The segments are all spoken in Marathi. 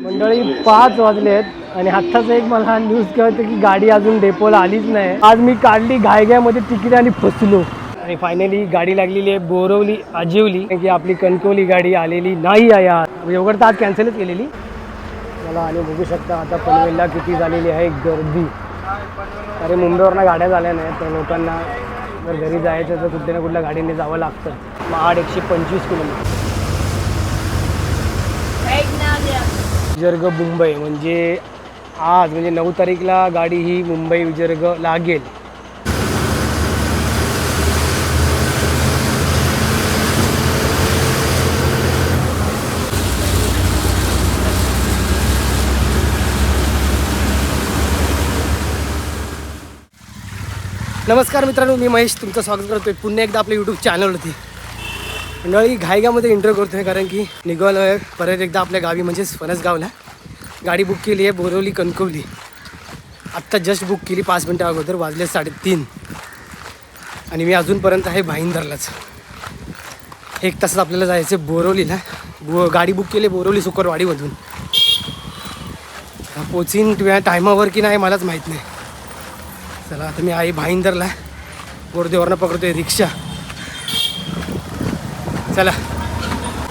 मंडळी 5 वाजले आहेत आणि आत्ताच एक मला न्यूज कळतं की गाडी अजून डेपोला आलीच नाही. आज मी काढली घाईघाईमध्ये तिकीट आणि फसलो आणि फायनली गाडी लागलेली आहे बोरवली आजिवली की आपली कणकवली गाडी आलेली नाही आहे यार. एवढं तर आज कॅन्सलच केलेली मला. आणि बघू शकता आता पनवेलला किती झालेली आहे गर्दी. अरे मुंबईवरनं गाड्या झाल्या नाही तर लोकांना जर घरी जायचं तर कुठल्या ना कुठल्या गाडीने जावं लागतं. महाड 125 किलोमीटर विजर्ग मुंबई म्हणजे आज म्हणजे 9 तारीखला गाडी ही मुंबई विजर्ग लागेल. नमस्कार मित्रांनो, मी महेश तुमचं स्वागत करतोय पुन्हा एकदा आपल्या यूट्यूब चॅनलवरती. मंडळी घाईगामध्ये इंट्रो करतोय कारण की निघालो आहे परत एकदा आपल्या गावी म्हणजेच फणसगावला. गाडी बुक केली आहे बोरवली कणकवली. आत्ता जस्ट बुक केली 5 मिनटं अगोदर, वाजले 3:30 आणि मी अजूनपर्यंत आहे भाईंदरलाच. 1 तासात आपल्याला जायचं बोरवलीला. गाडी बुक केली बोरवली सुकरवाडीमधून. पोचीन किंवा टायमावर की नाही मलाच माहीत नाही. चला आता मी आहे भाईंदरला, गोरदेवरनं पकडतोय रिक्षा. चला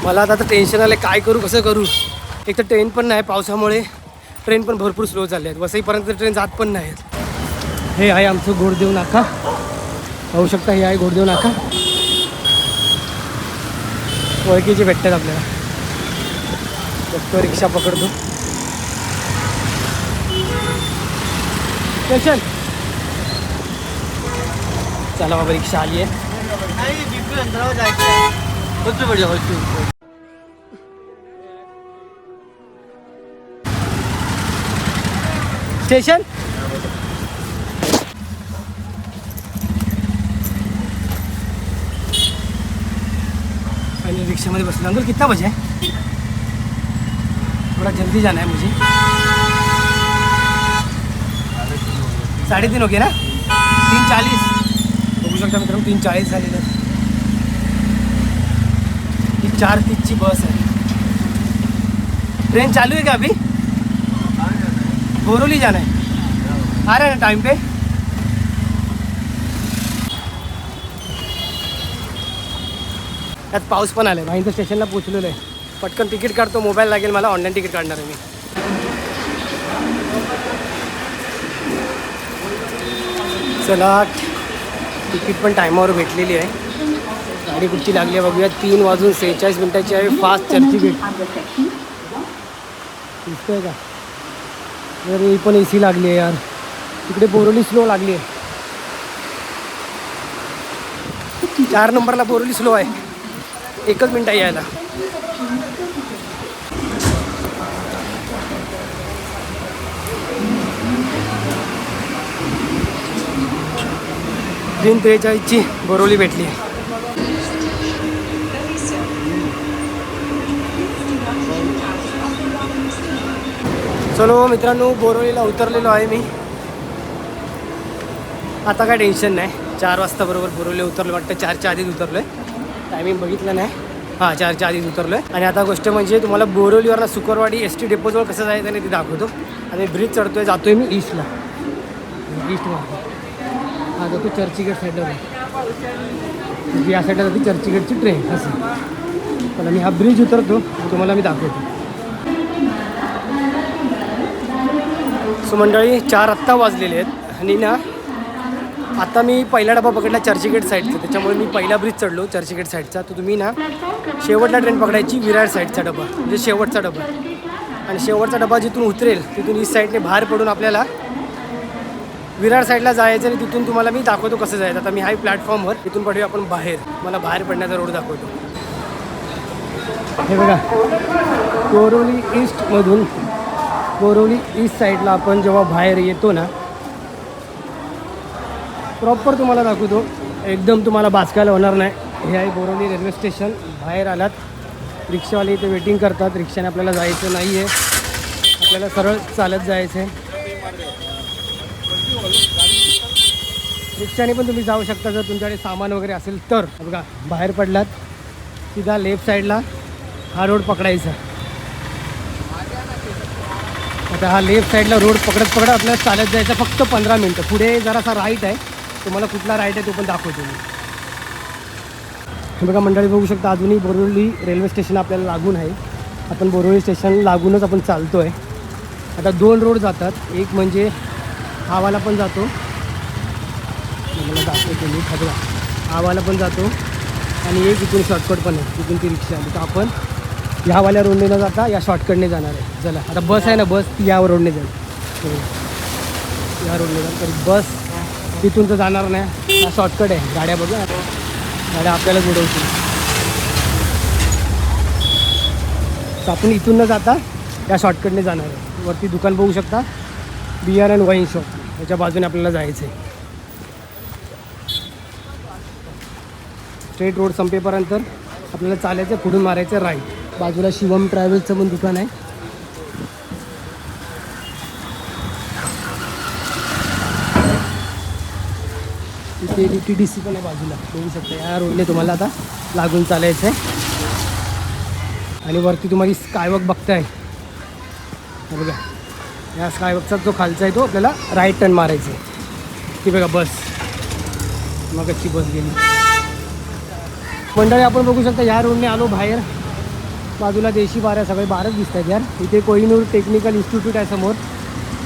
मला आता टेन्शन आलं काय करू कसं करू. एक तर ट्रेन पण नाही पावसामुळे, ट्रेन पण भरपूर स्लो चालले आहेत. वसईपर्यंत ट्रेन जात पण नाहीत. हे आहे आमचं गोरदेव नाका, पाहू शकता. हे आहे गोरदेव नाका. ओळखीचे भेटतात आपल्याला. बघतो रिक्षा पकडतो. स्टेशन चला बाबा रिक्षा आली आहे. स्टेशन आणि रिक्षामध्ये बसलो. अंकल कितना बजे है? थोड़ा जल्दी जाना है मुझे. 3:30 हो गए ना. 3:40 बघू शकता मित्रांनो. 3:40 झालेलं. ही 4:30 ची बस आहे. ट्रेन चालू है क्या अभी? बोरवली जाना है. आ रहा है ना टाइम पे? त्यात पाऊस पण आला आहे. भाईंच्या स्टेशनला पोचलेलो आहे. पटकन तिकीट काढतो. मोबाईल लागेल मला. ऑनलाईन तिकीट काढणार आहे मी. चला तिकीट पण टायमावर भेटलेली आहे. गाडी कुठची लागली आहे बघूया. 3:46 आहे. फास्ट चर्चगेट दिसतोय का? तर ही पण AC लागली आहे यार. तिकडे बोरवली स्लो लागली आहे. 4 नंबरला बोरवली स्लो आहे. 1 मिनिट आहे यायला. दिन 43ची बोरवली भेटली. चलो मित्रांनो, बोरवलीला उतरलेलो आहे मी. आता काय टेन्शन नाही. 4 वाजता बरोबर बोरवली उतरलो. वाटतं 4च्या आधीच उतरलो आहे. टायमिंग बघितलं नाही. हां 4च्या आधीच उतरलो आहे. आणि आता गोष्ट म्हणजे तुम्हाला बोरवलीवरनं सुकरवाडी ST डेपोजवळ कसं जायचं आणि ते दाखवतो. आणि ब्रिज चढतो आहे. जातो आहे मी ईस्टला. ईस्टमध्ये हा जातो चर्चगेट साईडला. या साईडला जाते चर्चगेटची ट्रेन. असं मला मी हा ब्रिज उतरतो तुम्हाला मी दाखवतो. सो मंडळी 4 आत्ता वाजलेले आहेत आणि ना आता मी पहिला डबा पकडला चर्चगेट साईडचा. त्याच्यामुळे मी पहिला ब्रिज चढलो चर्चगेट साईडचा. तर तुम्ही ना शेवटला ट्रेन पकडायची विरार साईडचा डबा म्हणजे शेवटचा डबा. आणि शेवटचा डबा जिथून उतरेल तिथून ईस्ट साईडने बाहेर पडून आपल्याला विरार साईडला जायचं. आणि तिथून तुम्हाला मी दाखवतो कसं जायचं. आता मी आहे प्लॅटफॉर्मवर. तिथून पडूया आपण बाहेर. मला बाहेर पडण्याचा रोड दाखवतो. हे बघा बोरवली ईस्टमधून बोरवली ईस्ट साईडला आपण जेव्हा बाहेर येतो ना प्रॉपर तुम्हाला दाखवतो. एकदम तुम्हाला बाचकायला होणार नाही. हे आहे बोरवली रेल्वे स्टेशन. बाहेर आलात रिक्षावाले इथे वेटिंग करतात. रिक्षाने आपल्याला जायचं नाही आहे. आपल्याला सरळ चालत जायचं आहे. रिक्षाने पण तुम्ही जाऊ शकता जर तुमच्याकडे सामान वगैरे असेल तर. बघा बाहेर पडलात सीधा लेफ्ट साईडला हा रोड पकडायचा. आता हा लेफ्ट साईडला रोड पकडत पकडत आपल्याला चालत जायचं फक्त 15 मिनटं. पुढे जरासा राईट आहे, तुम्हाला कुठला राईट आहे तो पण दाखवतो मी. हे बघा मंडळी, बघू शकता अजूनही बोरिवली रेल्वे स्टेशन आपल्याला लागून आहे. आपण बोरिवली स्टेशन लागूनच आपण चालतो आहे. आता 2 रोड जातात, एक म्हणजे हावाला पण जातो, मला दाखवतो मी. बघा हावाला पण जातो आणि एक इथून शॉर्टकट पण आहे, तिथून ती रिक्षा आली. तर आपण ह्यावाल्या रोडने न जाता या शॉर्टकटने जाणार आहे. चला आता बस आहे ना, बस ती या रोडने जाईल, या रोडने जाईल. तर बस तिथून तर जाणार नाही, हा शॉर्टकट आहे. गाड्या बघा, गाड्या आपल्याला उडवतील. तर आपण इथून न जाता या शॉर्टकटने जाणार आहे. वरती दुकान बघू शकता, बियर अँड वाईन शॉप, याच्या बाजूने आपल्याला जायचं आहे. स्ट्रेट रोड संपेपर्यंत आपल्याला चालायचं, पुढून मारायचं राईट. बाजूला शिवम ट्रॅव्हल्सचं पण दुकान आहे. तिथे TTDC पण आहे बाजूला, बघू शकता. या रोडने तुम्हाला आता लागून चालायचं आहे. आणि वरती तुम्हाला स्कायवॉक बघताय, बघा या स्कायवॉकचा जो खालचा आहे तो आपल्याला राईट टर्न मारायचं आहे. ती बघा बस, मग अशी बस गेली. मंडळी आपण बघू शकता या रोडने आलो बाहेर. बाजूला देशी बार आहे, सगळे बारच दिसत आहेत यार. इथे कोहिनूर टेक्निकल इन्स्टिट्यूट आहे समोर.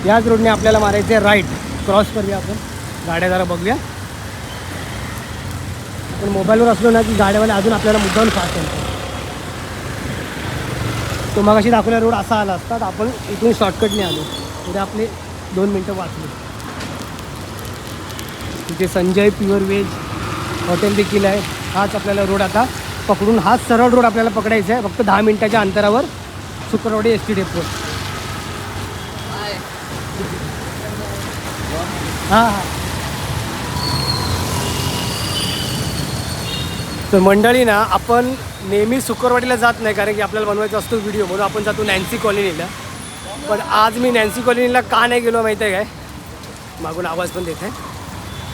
याच रोडने आपल्याला मारायचं आहे राईट. क्रॉस करूया आपण, गाड्या जरा बघूया. पण मोबाईलवर असलो ना की गाड्यावाले अजून आपल्याला मुद्दाम फास्ट आहे. तो मगाशी दाखवल्या रोड असा आला असता, तर आपण इथून शॉर्टकटने आलो, उद्या आपले 2 मिनटं वाचले. तिथे संजय प्युअर व्हेज हॉटेल देखील आहे. हाच आपल्याला रोड आता पकडून, हाच सरळ रोड आपल्याला पकडायचा आहे. फक्त 10 मिनटाच्या अंतरावर सुकरवाडी ST डेपो. हां हां. तर मंडळी ना, आपण नेहमी सुकरवाडीला जात नाही, कारण की आपल्याला बनवायचा असतो व्हिडिओ, म्हणून आपण जातो नॅन्सी कॉलनीला. पण आज मी नॅन्सी कॉलनीला का नाही गेलो माहिती आहे काय? मागून आवाज पण देत आहे.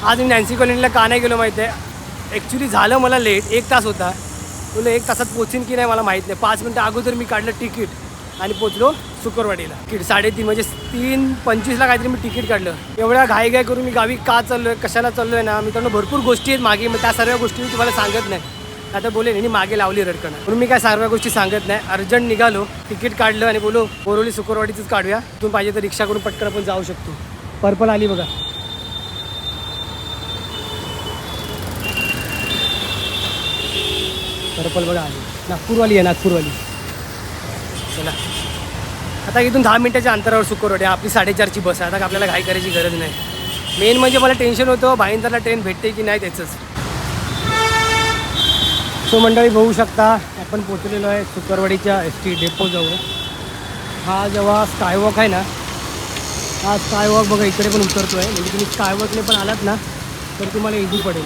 आज मी नॅन्सी कॉलनीला का नाही गेलो माहिती आहे? ॲक्च्युली झालं मला लेट, 1 तास होता. तुला 1 तासात पोचीन की नाही मला माहीत नाही. 5 मिनटं अगोदर मी काढलं तिकीट आणि पोचलो सुकरवाडीला. तिकीट 3:30 म्हणजे 3:25ला काहीतरी मी तिकीट काढलं. एवढ्या घाई करून मी गावी का चाललो आहे, कशाला चाललो आहे ना, मित्रांनो भरपूर गोष्टी आहेत मागे. मग त्या सर्व गोष्टी मी तुम्हाला सांगत नाही. आता बोलेन आणि मागे लावली रडकणं, म्हणून मी काय सर्व गोष्टी सांगत नाही. अर्जंट निघालो, तिकीट काढलं आणि बोलो बोरिवली सुकरवाडीचंच काढूया. तुम्ही पाहिजे तर रिक्षा करून पटकन आपण जाऊ शकतो. पर्पल आली बघा. पर्पल बघा आली, नागपूरवाली आहे, नागपूरवाली. चला आता इथून 10 मिनटाच्या अंतरावर सुकरवाडी. आपली 4:30ची बस आहे. आता आपल्याला घाई करायची गरज नाही. मेन म्हणजे मला टेन्शन होतं भाईंदरला ट्रेन भेटते की नाही त्याचंच. सो मंडळी बघू शकता आपण पोचलेलो आहे सुकरवाडीच्या ST डेपोजवळ. हा जेव्हा स्कायवॉक आहे ना, हा स्कायवॉक बघा इकडे पण उतरतो आहे. म्हणजे तुम्ही स्कायवॉकने पण आलात ना तर तुम्हाला इझी पडेल.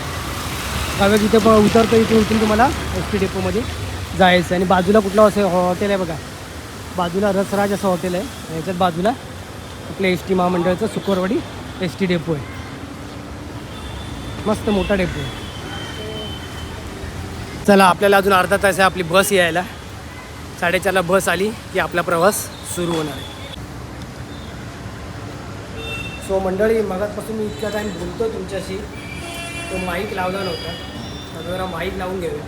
स्कायवॉक इथे पण उतरतो, इथे उतरून तुम्हाला ST डेपोमध्ये जायचं. आणि बाजूला कुठलं असं हॉटेल आहे बघा, बाजूला रसराज असं हॉटेल आहे. याच्यात बाजूला आपल्या ST महामंडळाचं सुकरवाडी ST डेपो आहे. मस्त मोठा डेपो आहे. चला आपल्याला अजून अर्धा तास आहे आपली बस यायला. 4:30ला बस आली की आपला प्रवास सुरू होणार आहे. सो मंडळी, मगाचपासून मी इतका टाईम बोलतो तुमच्याशी, तो माईक लावला नव्हता. आता जरा माईक लावून घेऊया.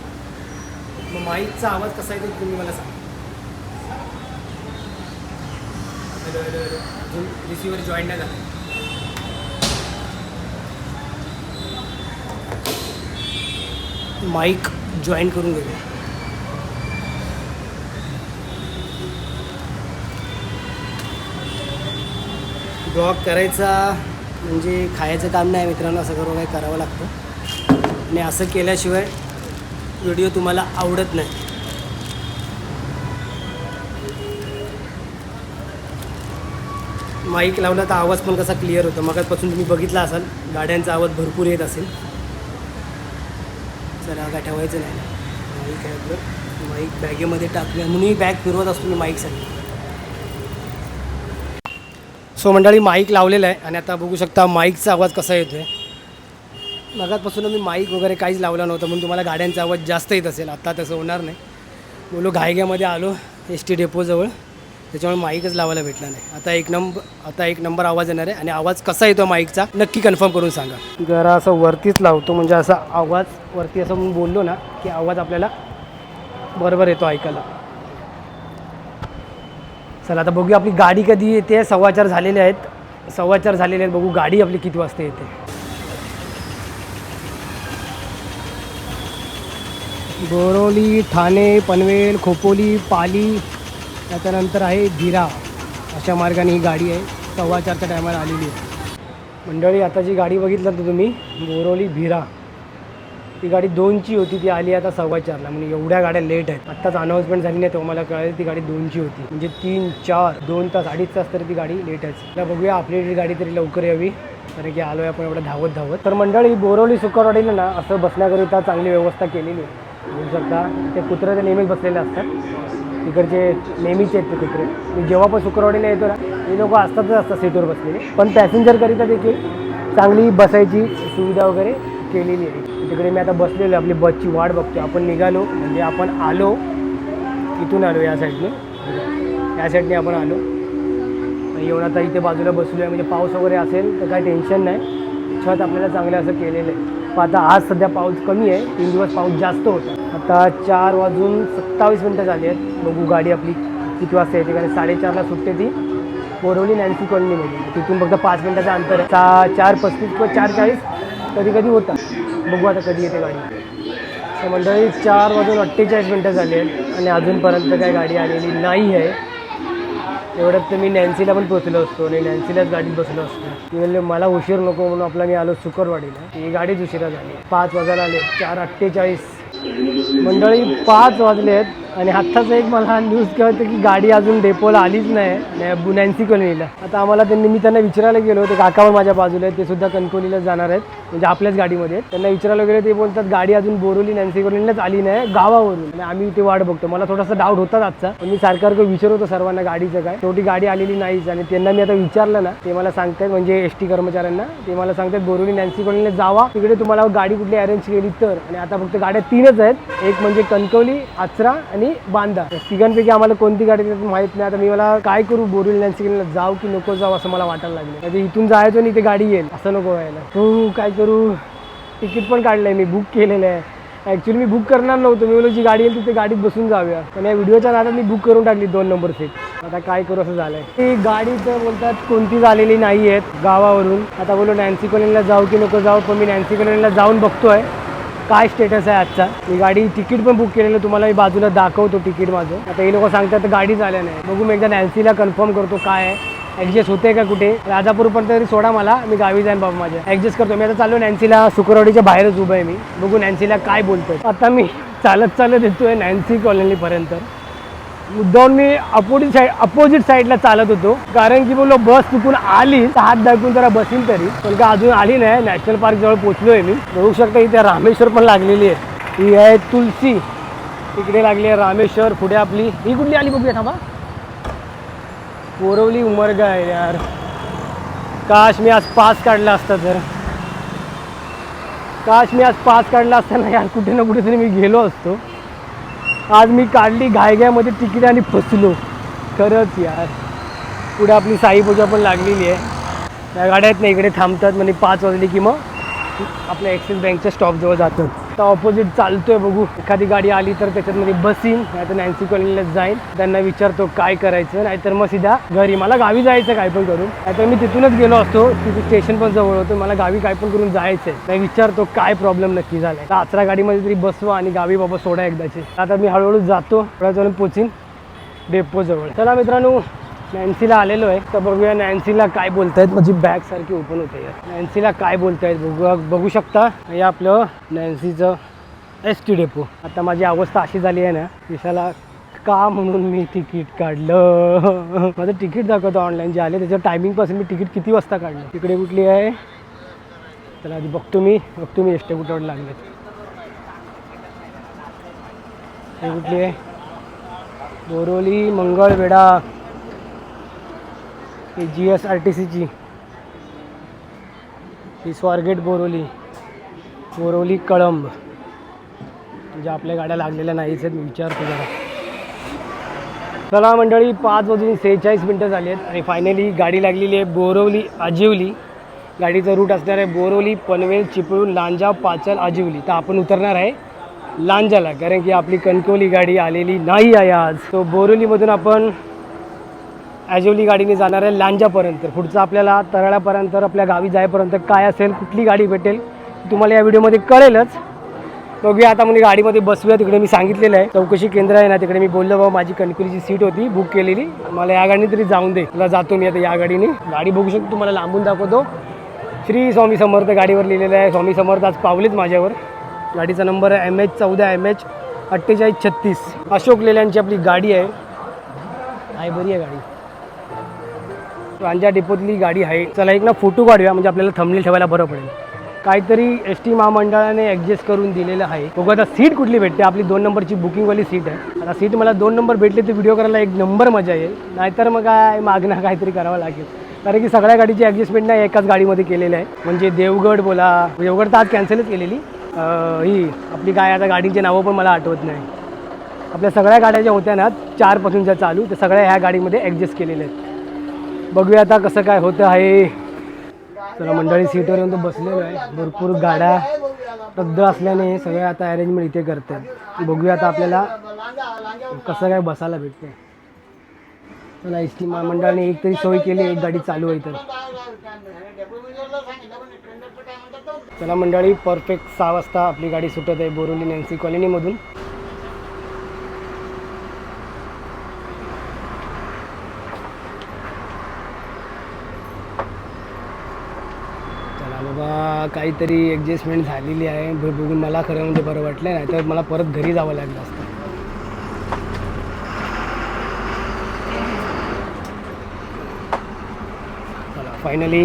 मग माईकचा आवाज कसा येतो तुम्ही मला सांगा. अजून रिसिव्हर जॉईन नाही झाला. माईक जॉईन करून घेऊया. ब्लॉग करायचा म्हणजे खायचं काम नाही मित्रांनो, असं सर्व काही करावं लागतं. आणि असं केल्याशिवाय व्हिडिओ तुम्हाला आवडत नाही. माईक लावला तर आवाज पण कसा क्लिअर होतो. मगाचपासून तुम्ही बघितला असाल गाड्यांचा आवाज भरपूर येत असेल. चला काय ठेवायचं नाही. माईक आहे आपलं, माईक बॅगेमध्ये टाकूया. म्हणून बॅग फिरवत असतो मी माईकसाठी. सो मंडळी माईक लावलेला आहे आणि आता बघू शकता माईकचा आवाज कसा येतो आहे. मगाचपासून मी माईक वगैरे काहीच लावला नव्हता, म्हणून तुम्हाला गाड्यांचा आवाज जास्त येत असेल. आता तसं होणार नाही. बोलो घाईग्यामध्ये आलो ST डेपोजवळ. त्याच्यामुळे माईकच लावायला भेटला नाही. आता एक नंबर आवाज येणार आहे आणि आवाज कसा येतो माईकचा नक्की कन्फर्म करून सांगा. जरा असं वरतीच लावतो म्हणजे असा आवाज वरती असं म्हणून बोललो ना की आवाज आपल्याला बरोबर येतो ऐकायला. चला आता बघूया आपली गाडी कधी येते. 4:15 झालेले आहेत. बघू गाडी आपली किती वाजता येते. बोरवली, ठाणे, पनवेल, खोपोली, पाली, त्याच्यानंतर आहे भिरा. अशा मार्गाने ही गाडी आहे 4:15च्या टायमाला आलेली आहे. मंडळी आता जी गाडी बघितलं तर तुम्ही बोरवली भिरा, ती गाडी 2ची होती, ती आली आता 4:15ला. म्हणजे एवढ्या गाड्या लेट आहेत. आत्ताच अनाऊन्समेंट झाली नाही तेव्हा मला कळलं ती गाडी 2ची होती. म्हणजे 3, 4, 2 तास 2.5 तास तरी ती गाडी लेट आहे. आता बघूया आपली गाडी तरी लवकर यावी, कारण की आलो आहे आपण एवढं धावत. तर मंडळी बोरवली सुकरवाडीला ना असं बसण्याकरिता चांगली व्यवस्था केलेली आहे. बघू शकता ते कुत्रे ते नेहमीच बसलेले असतात. तिकडचे नेहमीचे आहेत ते कुत्रे. मी जेव्हा पण शुक्रवाडीला येतो ना हे लोक असतात सीटवर बसलेले. पण पॅसेंजरकरिता देखील चांगली बसायची सुविधा वगैरे केलेली आहे. तिकडे मी आता बसलेलो, आपली बसची वाट बघतो. आपण निघालो म्हणजे आपण आलो इथून आलो, या साईडने आपण आलो. येऊन आता इथे बाजूला बसलो आहे. म्हणजे पाऊस वगैरे असेल तर काही टेन्शन नाही. छत आपल्याला चांगलं असं केलेलं आहे. पण आता आज सध्या पाऊस कमी आहे, 3 दिवस पाऊस जास्त होता. आता 4:27 झाली आहेत. बघू गाडी आपली किती वाजता येते, कारण 4:30ला सुटते ती बोरवली नॅन्सी कॉलनीमध्ये. तिथून फक्त 5 मिनिटाचं अंतर आहे. 4:35 किंवा 4:40 कधी होता. बघू आता कधी येते गाडी. तर मंडळी 4:48 झाली आहेत आणि अजूनपर्यंत काही गाडी आलेली नाही आहे. एवढ्यात तर मी नॅन्सीला पण पोचलो असतो आणि नॅन्सीलाच गाडीत बसलो असतो. ती म्हणले मला उशीर नको म्हणून आपला मी आलो सुकरवाडीला. ही गाडीच उशिरा झाली. 5 वाजायला आले. 4:48 मंडळी 5 वाजले आहेत आणि आत्ताच एक मला न्यूज कळतं की गाडी अजून डेपोला आलीच नाही नॅन्सी कॉलनीला. आता आम्हाला मी त्यांना विचारायला गेलो होते. काकावर माझ्या बाजूला आहेत, ते सुद्धा कणकवलीला जाणार आहेत, म्हणजे आपल्याच गाडीमध्ये. त्यांना विचारायला गेलो, ते बोलतात गाडी अजून बोरवली नॅन्सी कॉलनीलाच आली नाही गावावरून, आणि आम्ही ते वाट बघतो. मला थोडासा डाऊट होता आजचा, पण मी सारखं विचारतो सर्वांना गाडीचं काय. शेवटी गाडी आलेली नाहीच. आणि त्यांना मी आता विचारलं ना, ते मला सांगतात, म्हणजे ST कर्मचाऱ्यांना ते मला सांगतात बोरवली नॅन्सी कॉलनीला जावा, तिकडे तुम्हाला गाडी कुठली अरेंज केली तर. आणि आता फक्त गाड्या 3च आहेत, एक म्हणजे कणकवली, आचरा आणि बांदा. तिघांपैकी आम्हाला कोणती गाडी देतात माहित नाही. आता मी मला काय करू, बोरवली नॅन्सी कॉलनीला जाऊ की नको जाऊ असं मला वाटायला लागलं. म्हणजे इथून जायचो आणि इथे गाडी येईल असं नको व्हायला. तू काय करू, तिकीट पण काढलंय मी, बुक केलेलं आहे. ॲक्च्युली मी बुक करणार नव्हतो, मी बोललो जी गाडी येईल तिथे गाडीत बसून जाऊया, पण या व्हिडिओच्या नादात मी बुक करून टाकली 2 नंबर सीट. आता काय करू असं झालंय. ती गाडी तर बोलतात कोणतीच आलेली नाही आहेत गावावरून. आता बोललो नॅन्सी कॉलनीला जाऊ की नको जाऊ, पण मी नॅन्सी कॉलनीला जाऊन बघतोय काय स्टेटस आहे आजचा. मी गाडी तिकीट पण बुक केलेलं, तुम्हाला मी बाजूला दाखवतो तिकीट माझं. आता हे लोक सांगतात गाडीच आल्या नाही. बघू मी एकदा नॅन्सीला कन्फर्म करतो काय आहे, ॲडजस्ट होते का कुठे. राजापूरपर्यंत तरी सोडा मला, मी गावी जाईन बाबा माझ्या, ॲडजस्ट करतो. मी आता चाललो नॅन्सीला, शुक्रवाडीच्या बाहेरच उभं आहे मी. बघू नॅन्सीला काय बोलतोय. आता मी चालत येतोय नॅन्सी कॉलनीपर्यंत. मुद्दाम मी अपोजिट साईडला चालत होतो, कारण की बोललो बस चुकून आली तर हात दाखवून जरा बसीन तरी, पण का अजून आली नाही. नॅशनल पार्क जवळ पोचलोय मी. बघू शकता इथे रामेश्वर पण लागलेली आहे. ही आहे तुलसी, इकडे लागली आहे रामेश्वर. पुढे आपली ही कुठली आली बघूया, थांबा. बोरवली उमरगा आहे यार. काश मी आज पास काढला असता ना यार, कुठे ना कुठे तरी मी गेलो असतो. आज मी काढली घायघायमध्ये तिकीट आणि फसलो खरंच यार. पुढे आपली साईपूजा पण लागलेली आहे. त्या गाड्या आहेत ना इकडे थांबतात, म्हणजे 5 वाजले की मग आपल्या ॲक्सिस बँकच्या स्टॉपजवळ जातात. आता ऑपोजिट चालतोय, बघू एखादी गाडी आली तर त्याच्यातमध्ये बसीन, नाहीतर नॅन्सी कॉलनीला जाईन. त्यांना विचारतो काय करायचं, नाहीतर मग सीधा घरी. मला गावी जायचं काय पण करून, नाहीतर मी तिथूनच गेलो असतो, तिथे स्टेशन पण जवळ होतं. मला गावी काय पण करून जायचं आहे. मी विचारतो काय प्रॉब्लेम नक्की झालाय. तर आचरा गाडीमध्ये तरी बसवा आणि गावी बाबा सोडा एकदाचे. आता मी हळूहळू जातो, थोड्या जाऊन पोचीन डेपोजवळ. चला मित्रांनो, नॅन्सीला आलेलो आहे, तर बघूया नॅन्सीला काय बोलतायत. माझी बॅग सारखी ओपन होते यार. नॅन्सीला काय बोलतायत बघू शकता. हे आपलं नॅन्सीचं ST डेपो. आता माझी अवस्था अशी झाली आहे ना, दिसायला का म्हणून मी तिकीट काढलं. माझं तिकीट दाखवतो ऑनलाईन जे आले त्याच्या टायमिंगपासून मी तिकीट किती वाजता काढलं. तिकडे कुठली आहे, तर आधी बघतो मी ST कुठे लागले. हे कुठली आहे, बोरवली मंगळवेढा. ही GSRTCची, ही स्वारगेट बोरवली कळंब. म्हणजे आपल्या गाड्या लागलेल्या नाहीच आहेत. मी विचारतो जरा. चला मंडळी, 5:46 झाली आहेत आणि फायनली गाडी लागलेली आहे बोरवली आजिवली. गाडीचा रूट असणार आहे बोरवली, पनवेल, चिपळूण, लांजा, पाचल, आजिवली. तर आपण उतरणार आहे लांजाला, कारण की आपली कणकवली गाडी आलेली नाही आहे आज. तो बोरवलीमधून आपण आजिवली गाडीने जाणार आहे लांजापर्यंत. पुढचं आपल्याला तराळ्यापर्यंत आपल्या गावी जाईपर्यंत काय असेल, कुठली गाडी भेटेल तुम्हाला या व्हिडिओमध्ये कळेलच. बघूया आता. म्हणजे गाडीमध्ये बसूया. तिकडे मी सांगितलेलं आहे चौकशी केंद्र आहे ना, तिकडे मी बोललो बाबा माझी कणकवलीची सीट होती बुक केलेली, मला या गाडीने तरी जाऊन दे. तुला जातो मी आता या गाडीने. गाडी बघू शकतो, तुम्हाला लांबून दाखवतो. श्री स्वामी समर्थ गाडीवर लिहिलेलं आहे. स्वामी समर्थ आज पावलेच माझ्यावर. गाडीचा नंबर आहे MH14 MH 4836. अशोक लेल्यांची आपली गाडी आहे. बरी आहे गाडी. लांजा डेपोतली गाडी आहे. चला एक ना फोटो काढूया, म्हणजे आपल्याला थंबनेल ठेवायला बरं पडेल. काहीतरी ST महामंडळाने ॲडजस्ट करून दिलेलं आहे. बघू आता सीट कुठली भेटते. आपली 2 नंबरची बुकिंगवाली सीट आहे. आता सीट मला 2 नंबर भेटले तर व्हिडिओ करायला 1 नंबर मजा येईल, नाहीतर मग काय मागणं काहीतरी करावं लागेल. कारण की सगळ्या गाडीची ॲडजस्टमेंट नाही एकाच गाडीमध्ये केलेलं आहे. म्हणजे देवगड बोला, देवगड तर आज कॅन्सलच केलेली. ही आपली काय आता गाडीचे नावं पण मला आठवत नाही. आपल्या सगळ्या गाड्या ज्या होत्या ना 4 पासूनच्या चालू, त्या सगळ्या ह्या गाडीमध्ये ॲडजस्ट केलेल्या आहेत. बघूया आता कसं काय होतं आहे. चला मंडळी, सीटवर येऊन तो बसलेलो आहे. भरपूर गाड्या रद्द असल्याने सगळ्या आता अरेंजमेंट इथे करतात. बघूया आता आपल्याला कसं काय बसायला भेटते. चला, ST महामंडळाने एक तरी सोय केली, एक गाडी चालू आहे. तर चला मंडळी, परफेक्ट 6 वाजता आपली गाडी सुटत आहे बोरवली नॅन्सी कॉलनीमधून. बाबा काहीतरी ॲडजस्टमेंट झालेली आहे. बघून मला खरं म्हणजे बरं वाटलं, नाही तर मला परत घरी जावं लागलं असतं. चला फायनली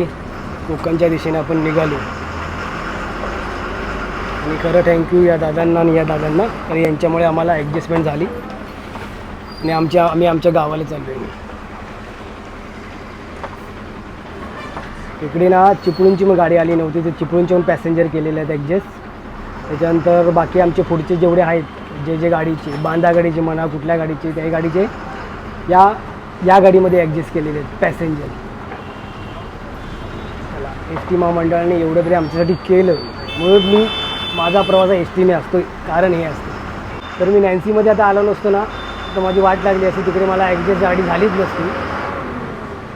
कोकणच्या दिशेने आपण निघालो. आणि खरं थँक्यू या दादांना आणि या दादांना, कारण यांच्यामुळे आम्हाला ॲडजस्टमेंट झाली आणि आम्ही आमच्या गावाला चाललो आहे. इकडे ना चिपळूणची मग गाडी आली नव्हती, तर चिपळूणचे पण पॅसेंजर केलेले आहेत ॲडजस्ट. त्याच्यानंतर बाकी आमचे पुढचे जेवढे आहेत, जे गाडीचे बांधा गाडीचे म्हणा कुठल्या गाडीचे, त्या गाडीचे या गाडीमध्ये ॲडजस्ट केलेले आहेत पॅसेंजर. चला, ST महामंडळाने एवढं तरी आमच्यासाठी केलं, म्हणून माझा प्रवास STने असतो. कारण हे असतं, तर मी नॅन्सीमध्ये आता आलो नसतो ना, तर माझी वाट लागली असती. तिकडे मला ॲडजस्ट गाडी झालीच नसती.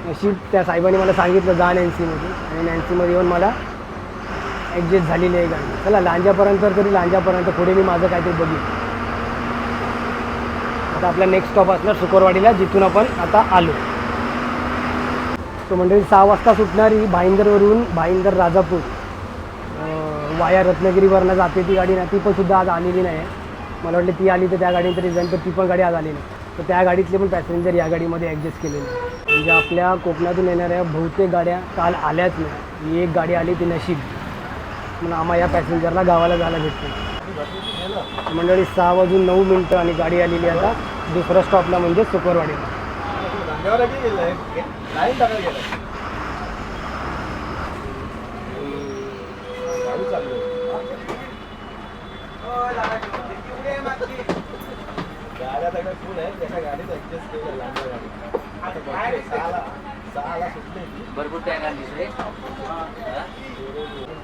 नशीब त्या साहेबांनी मला सांगितलं जा नॅन्सीमध्ये, आणि नॅन्सीमध्ये येऊन मला ॲडजस्ट झालेली आहे गाडी. चला लांजापर्यंत, तरी लांजापर्यंत पुढे मी माझं काहीतरी बघीन. आता आपला नेक्स्ट स्टॉप असणार सुकोरवाडीला, जिथून आपण आता आलो. तो मंडळी 6 वाजता सुटणारी भाईंदरवरून, भाईंदर राजापूर वाया रत्नागिरीवरनं जाते ती गाडी ना, ती पण सुद्धा आज आलेली नाही आहे. मला वाटलं ती आली तर त्या गाडीने तरी जाईल, तर ती पण गाडी आज आली नाही. तर त्या गाडीतले पण पॅसेंजर या गाडीमध्ये ॲडजस्ट केलेले आहे. म्हणजे आपल्या कोकणातून येणाऱ्या बहुतेक गाड्या काल आल्याच नाही. ही एक गाडी आली ती नशीब, म्हणून आम्हाला या पॅसेंजरला गावाला जायला भेटते. मंडळी 6:09 आणि गाडी आलेली आता दुसऱ्या स्टॉपला, म्हणजे सुकोरवाडीला.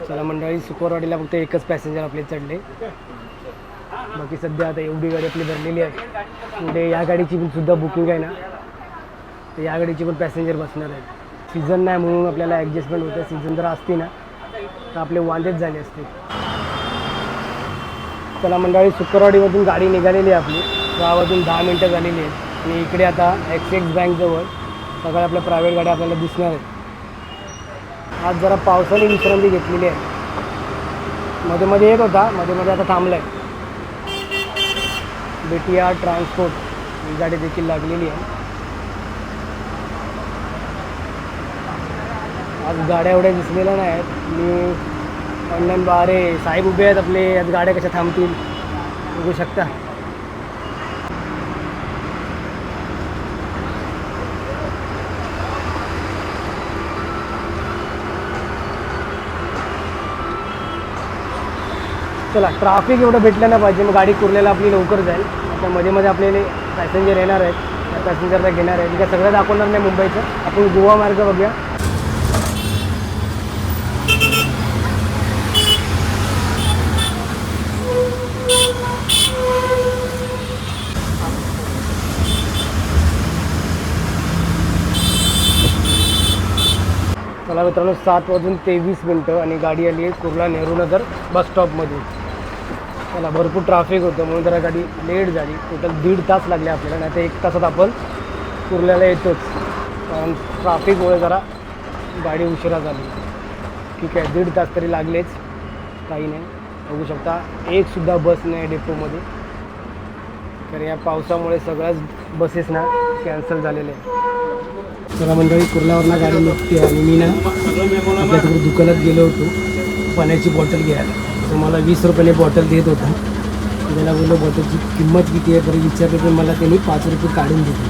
चला मंडळी, सुकोरवाडीला फक्त एकच पॅसेंजर आपले चढले. बाकी सध्या आता एवढी गाडी आपली भरलेली आहे. म्हणजे या गाडीची पण सुद्धा बुकिंग आहे ना, तर या गाडीची पण पॅसेंजर बसणार आहेत. सीझन नाही म्हणून आपल्याला ॲडजस्टमेंट होतं. सीझन जर असती ना तर आपले वांदेच झाले असते. चला मंडळी, सुकोरवाडीमधून गाडी निघालेली आहे आपली. 6:10 झालेली आहेत. आणि इकडे आता ॲक्सिस बँकजवळ सगळ्या आपल्या प्रायव्हेट गाड्या आपल्याला दिसणार आहेत. आज जरा पावसाने विश्रांती घेतलेली आहे. मध्ये मध्ये येत होता, मध्ये मध्ये आता थांबला आहे. बेटिया ट्रान्सपोर्ट ही गाडी देखील लागलेली आहे. आज गाड्या एवढ्या दिसलेल्या नाही आहेत. मी ऑनलाईन बारे साहेब उभे आहेत आपले, आज गाड्या कशा थांबतील बघू शकता. चला, ट्रॅफिक एवढं भेटलं नाही पाहिजे, मग गाडी कुर्ल्याला आपली लवकर जाईल. आता मध्ये मध्ये आपल्याला पॅसेंजर येणार आहेत. पॅसेंजरला घेणार आहे. मी काय सगळं दाखवणार नाही मुंबईचं. आपण गोवा मार्ग बघूया. चला मित्रांनो, 7:23 आणि गाडी आली आहे कुर्ला नेहरू नगर बस स्टॉपमध्ये. मला भरपूर ट्रॅफिक होतं म्हणून जरा गाडी लेट झाली. टोटल 1.5 तास लागले आपल्याला, नाही तर 1 तासात आपण कुर्ल्याला येतोच. कारण ट्रॅफिकमुळे जरा गाडी उशिरा झाली. ठीक आहे, 1.5 तास तरी लागलेच, काही नाही. बघू शकता एकसुद्धा बस नाही डेपोमध्ये. तर या पावसामुळे सगळ्याच बसेस ना कॅन्सल झालेले आहे. चला मंडळी, कुर्ल्यावरनं गाडी निघते आणि मी ना आपल्या तिकडे दुकानात गेलो होतो पाण्याची बॉटल घ्यायला. तर मला 20 रुपयाने बॉटल देत होता. त्याला बोललो बॉटलची किंमत किती आहे बरं विचारलं, तर मला त्यांनी 5 रुपये काढून दिले.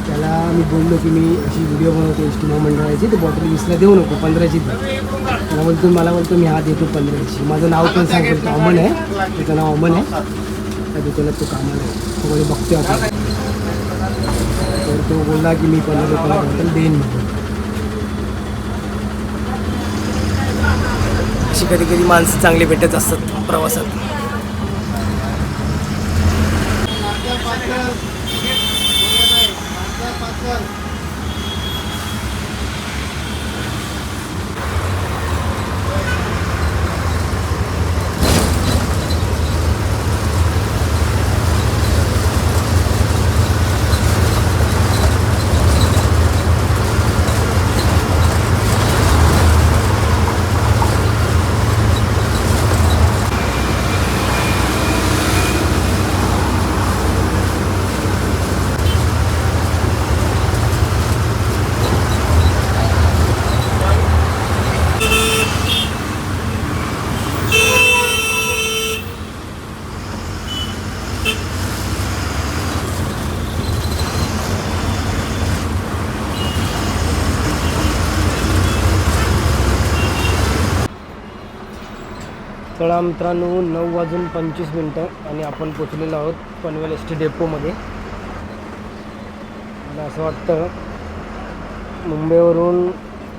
त्याला मी बोललो की मी अशी व्हिडिओ बनवतो एस टी महामंडळाची, तर बॉटल 20ला देऊ नको, 15ची दे. मला बोलतो मी हा देतो 15ची. माझं नाव पण सांगतो, अमन आहे, त्याचं नाव अमन आहे. त्या दुकानात तो कामाला आहे, तो बघतो आपण. तर तो बोलला की मी 15 रुपयाला बॉटल देईन म्हणून. अशी कधी कधी माणसं चांगली भेटत असतात प्रवासात. चला मित्रांनो, 9:25 आणि आपण पोचलेलो आहोत पनवेल एस टी डेपोमध्ये. मला असं वाटतं मुंबईवरून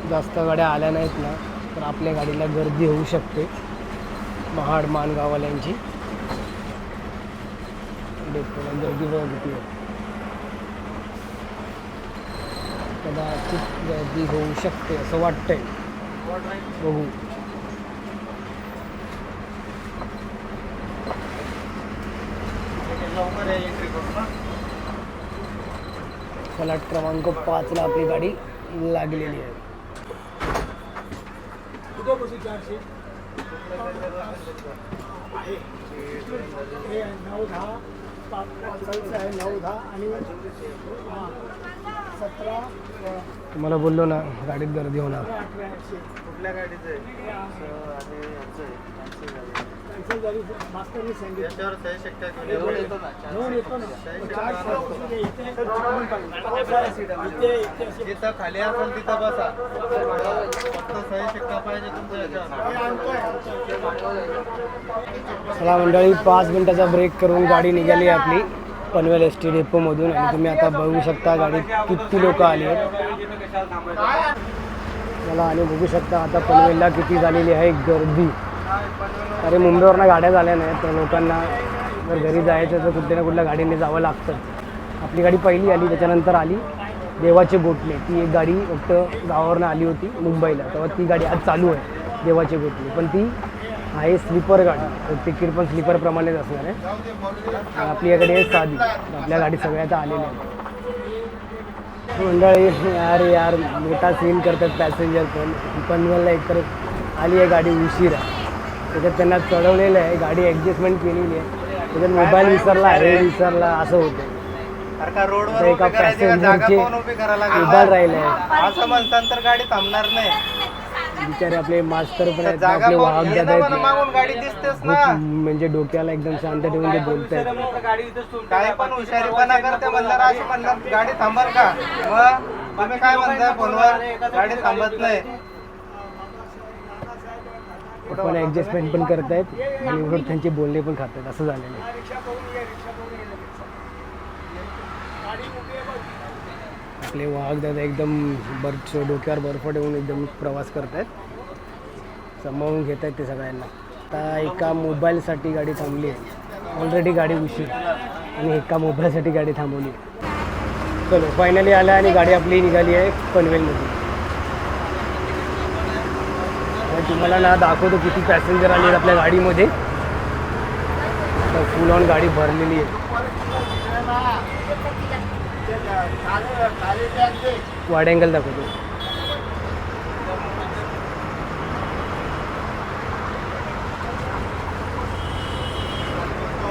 जास्त गाड्या आल्या नाहीत ना, तर आपल्या गाडीला गर्दी होऊ शकते. महाड माणगाववाल्यांची डेपोला गर्दी बघा किती आहे. कदाचित गर्दी होऊ शकते असं वाटतंय, बघू. फलाट क्रमांक 5ला आपली गाडी लागलेली आहे. तुम्हाला बोललो ना गाडीत गर्दी होणार. कुठल्या गाडीचं आहे? जिथं खाली असेल तिथं बसा, फक्त सही शिक्का पाहिजे तुमच्या. चला मंडळी, 5 मिनिटाचा ब्रेक करून गाडी निघाली आहे आपली पनवेल एस टी डेपोमधून. आणि तुम्ही आता बघू शकता गाडीत किती लोक आली आहेत मला. आणि बघू शकता आता पनवेलला किती झालेली आहे गर्दी. अरे मुंबईवरनं गाड्या झाल्या नाही, तर लोकांना जर घरी जायचं तर कुठल्या ना कुठल्या गाडीने जावं लागतं. आपली गाडी पहिली आली, त्याच्यानंतर आली देवाचे गोठणे. ती एक गाडी फक्त गावावरनं आली होती मुंबईला, तेव्हा ती गाडी आज चालू आहे देवाचे गोठणे. पण ती आहे स्लीपर गाडी, तिकीट पण स्लीपरप्रमाणेच असणार आहे. आपल्याकडे आहे साधी. आपल्या गाडी सगळ्यात आलेल्या आहेत. मंडळी यार मोठा सीन करतात पॅसेंजर पण. पनवेलला एकतर आली आहे गाडी उशिरा, त्याच्यात त्यांना चढवलेलं आहे, गाडी ॲडजस्टमेंट केलेली आहे, त्याच्यात मोबाईल विसरला, हे विसरला, असं होतं. एका पॅसेंजरचे मोबाईल राहिले आहे असं म्हणतात तर गाडी थांबणार नाही. बिचारे आपले मास्टर पण आहेत, आपले वाहक दादा आहेत, म्हणजे डोक्याला एकदम शांत ठेवून ते बोलत आहेत. काय पण हुशारीपणा करते म्हणणार, असं म्हणणार गाडी थांबर का? मग तुम्ही काय म्हणताय फोनवर, गाडी थांबत नाही. पण ॲडजस्टमेंट पण करतायत आणि उलट त्यांचे बोलणे पण खातात, असं झालेलं आहे. आपले वाहक दादा एकदम बर्फ डोक्यावर बर्फ ठेवून एकदम प्रवास करत आहेत, सामावून घेत आहेत ते सगळ्यांना. आता एका मोबाईलसाठी गाडी थांबली आहे, ऑलरेडी गाडी उशीर, आणि एका मोबाईलसाठी गाडी थांबवली. चलो फायनली आला आणि गाडी आपली निघाली आहे पनवेलमध्ये. आणि तुम्हाला ना दाखवतो किती पॅसेंजर आले आहेत आपल्या गाडीमध्ये. फुल ऑन गाडी भरलेली आहे. वाड अँगल दाखवतो.